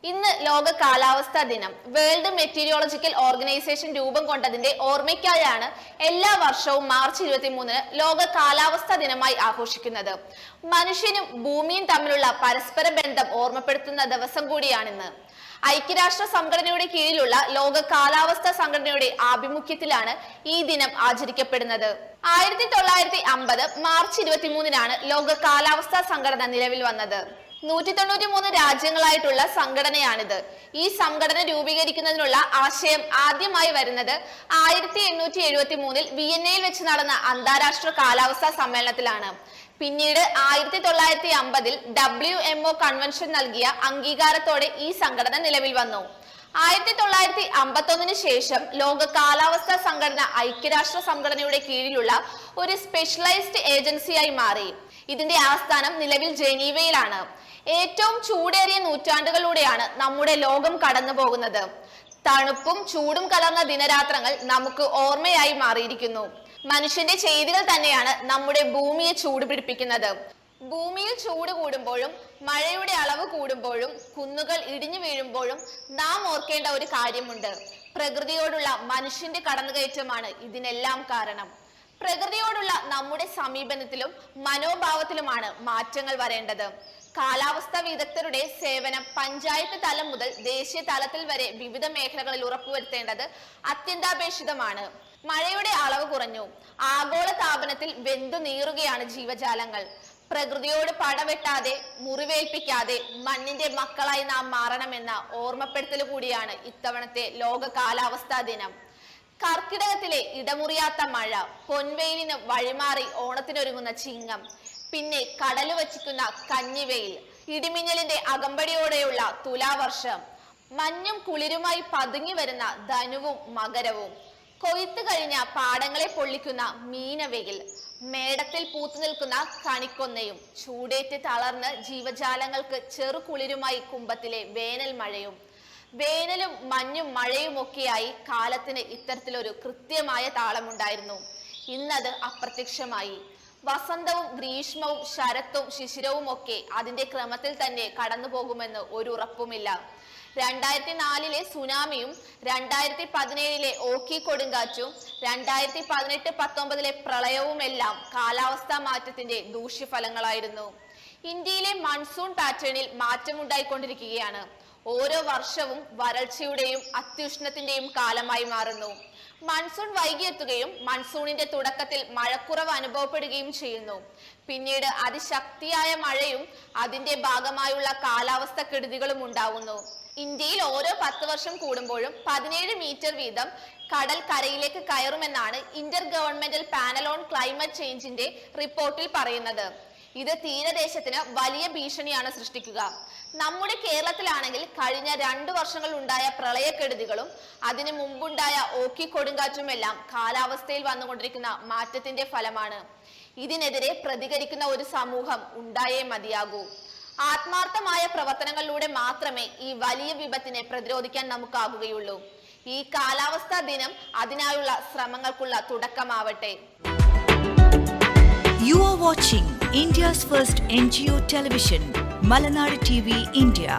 ഇന്ന് ലോക കാലാവസ്ഥാ ദിനം. വേൾഡ് മെറ്റീരിയോളജിക്കൽ ഓർഗനൈസേഷൻ രൂപം കൊണ്ടതിന്റെ ഓർമ്മയ്ക്കായാണ് എല്ലാ വർഷവും മാർച്ച് 23 ലോക കാലാവസ്ഥാ ദിനമായി ആഘോഷിക്കുന്നത്. മനുഷ്യനും ഭൂമിയും തമ്മിലുള്ള പരസ്പര ബന്ധം ഓർമ്മപ്പെടുത്തുന്ന ദിവസം കൂടിയാണിന്ന്. ഐക്യരാഷ്ട്ര സംഘടനയുടെ കീഴിലുള്ള ലോക കാലാവസ്ഥാ സംഘടനയുടെ ആഭിമുഖ്യത്തിലാണ് ഈ ദിനം ആചരിക്കപ്പെടുന്നത്. 1950 മാർച്ച് 23 ലോക കാലാവസ്ഥാ സംഘടന നിലവിൽ വന്നത്. 193 രാജ്യങ്ങളായിട്ടുള്ള സംഘടനയാണിത്. ഈ സംഘടന രൂപീകരിക്കുന്നതിനുള്ള ആശയം ആദ്യമായി വരുന്നത് 1873 വിയന്നയിൽ വെച്ച് നടന്ന അന്താരാഷ്ട്ര കാലാവസ്ഥാ സമ്മേളനത്തിലാണ്. പിന്നീട് 1950 WMO കൺവെൻഷൻ നൽകിയ അംഗീകാരത്തോടെ ഈ സംഘടന നിലവിൽ വന്നു. 1951 ശേഷം ലോക കാലാവസ്ഥാ സംഘടന ഐക്യരാഷ്ട്ര സംഘടനയുടെ കീഴിലുള്ള ഒരു സ്പെഷ്യലൈസ്ഡ് ഏജൻസിയായി മാറി. ഇതിന്റെ ആസ്ഥാനം നിലവിൽ ജനീവയിലാണ്. ഏറ്റവും ചൂടേറിയ നൂറ്റാണ്ടുകളിലൂടെയാണ് നമ്മുടെ ലോകം കടന്നു പോകുന്നത്. തണുപ്പും ചൂടും കലർന്ന ദിനരാത്രങ്ങൾ നമുക്ക് ഓർമ്മയായി മാറിയിരിക്കുന്നു. മനുഷ്യന്റെ ചെയ്തികൾ തന്നെയാണ് നമ്മുടെ ഭൂമിയെ ചൂട് പിടിപ്പിക്കുന്നത്. ഭൂമിയിൽ ചൂട് കൂടുമ്പോഴും മഴയുടെ അളവ് കൂടുമ്പോഴും കുന്നുകൾ ഇടിഞ്ഞു വീഴുമ്പോഴും നാം ഓർക്കേണ്ട ഒരു കാര്യമുണ്ട്. പ്രകൃതിയോടുള്ള മനുഷ്യന്റെ കടന്നുകയറ്റമാണ് ഇതിനെല്ലാം കാരണം. പ്രകൃതിയോടുള്ള നമ്മുടെ സമീപനത്തിലും മനോഭാവത്തിലുമാണ് മാറ്റങ്ങൾ വരേണ്ടത്. കാലാവസ്ഥാ വിദഗ്ധരുടെ സേവനം പഞ്ചായത്ത് തലം മുതൽ ദേശീയ തലത്തിൽ വരെ വിവിധ മേഖലകളിൽ ഉറപ്പുവരുത്തേണ്ടത് അത്യന്താപേക്ഷിതമാണ്. മഴയുടെ അളവ് കുറഞ്ഞു. ആഗോള താപനത്തിൽ വെന്തു നീറുകയാണ് ജീവജാലങ്ങൾ. പ്രകൃതിയോട് പടവെട്ടാതെ മുറിവേൽപ്പിക്കാതെ മണ്ണിന്റെ മക്കളായി നാം മാറണമെന്ന ഓർമ്മപ്പെടുത്തൽ കൂടിയാണ് ഇത്തവണത്തെ ലോക കാലാവസ്ഥാ ദിനം. കർക്കിടകത്തിലെ ഇടമുറിയാത്ത മഴ, പൊൻവെയിലിന് വഴിമാറി ഓണത്തിനൊരുങ്ങുന്ന ചിങ്ങം, പിന്നെ കടല് വച്ചിക്കുന്ന കഞ്ഞിവെയിൽ, ഇടിമിന്നലിന്റെ അകമ്പടിയോടെയുള്ള തുലാവർഷം, മഞ്ഞും കുളിരുമായി പതുങ്ങി വരുന്ന ധനുവും മകരവും, കൊയ്ത്ത് കഴിഞ്ഞ പാടങ്ങളെ പൊള്ളിക്കുന്ന മീനവെയിൽ, മേടത്തിൽ പൂത്തു നിൽക്കുന്ന കണിക്കൊന്നയും, ചൂടേറ്റ് തളർന്ന് ജീവജാലങ്ങൾക്ക് ചെറു കുളിരുമായി കുംഭത്തിലെ വേനൽ മഴയും. വേനലും മഞ്ഞും മഴയും ഒക്കെയായി കാലത്തിന് ഇത്തരത്തിലൊരു കൃത്യമായ താളമുണ്ടായിരുന്നു. ഇന്നത് അപ്രത്യക്ഷമായി. വസന്തവും ഗ്രീഷ്മവും ശരത്തും ശിശിരവും ഒക്കെ അതിന്റെ ക്രമത്തിൽ തന്നെ കടന്നു പോകുമെന്ന് ഒരു ഉറപ്പുമില്ല. 2004 സുനാമിയും 2017 ഓക്കി കൊടുങ്കാറ്റും 2018-19 പ്രളയവുമെല്ലാം കാലാവസ്ഥാ മാറ്റത്തിന്റെ ദൂഷ്യഫലങ്ങളായിരുന്നു. ഇന്ത്യയിലെ മൺസൂൺ പാറ്റേണിൽ മാറ്റമുണ്ടായിക്കൊണ്ടിരിക്കുകയാണ്. ഓരോ വർഷവും വരൾച്ചയുടെയും അത്യുഷ്ണത്തിന്റെയും കാലമായി മാറുന്നു. മൺസൂൺ വൈകിയെത്തുകയും മൺസൂണിന്റെ തുടക്കത്തിൽ മഴക്കുറവ് അനുഭവപ്പെടുകയും ചെയ്യുന്നു. പിന്നീട് അതിശക്തിയായ മഴയും അതിന്റെ ഭാഗമായുള്ള കാലാവസ്ഥ കെടുതികളും ഉണ്ടാവുന്നു. ഇന്ത്യയിൽ ഓരോ 10 വർഷം കൂടുമ്പോഴും 17 മീറ്റർ വീതം കടൽ കരയിലേക്ക് കയറുമെന്നാണ് intergovernmental panel on climate ചേഞ്ചിന്റെ റിപ്പോർട്ടിൽ പറയുന്നത്. ഇത് തീരദേശത്തിന് വലിയ ഭീഷണിയാണ് സൃഷ്ടിക്കുക. നമ്മുടെ കേരളത്തിലാണെങ്കിൽ കഴിഞ്ഞ 2 വർഷങ്ങളിൽ ഉണ്ടായ പ്രളയക്കെടുതികളും അതിനു മുമ്പുണ്ടായ ഓക്കി കൊടുങ്കാറ്റുമെല്ലാം കാലാവസ്ഥയിൽ വന്നുകൊണ്ടിരിക്കുന്ന മാറ്റത്തിന്റെ ഫലമാണ്. ഇതിനെതിരെ പ്രതികരിക്കുന്ന ഒരു സമൂഹം ഉണ്ടായേ മതിയാകൂ. ആത്മാർത്ഥമായ പ്രവർത്തനങ്ങളിലൂടെ മാത്രമേ ഈ വലിയ വിപത്തിനെ പ്രതിരോധിക്കാൻ നമുക്കാകുകയുള്ളൂ. ഈ കാലാവസ്ഥാ ദിനം അതിനായുള്ള ശ്രമങ്ങൾക്കുള്ള തുടക്കമാവട്ടെ. You are watching India's first NGO television, Malanadu TV India.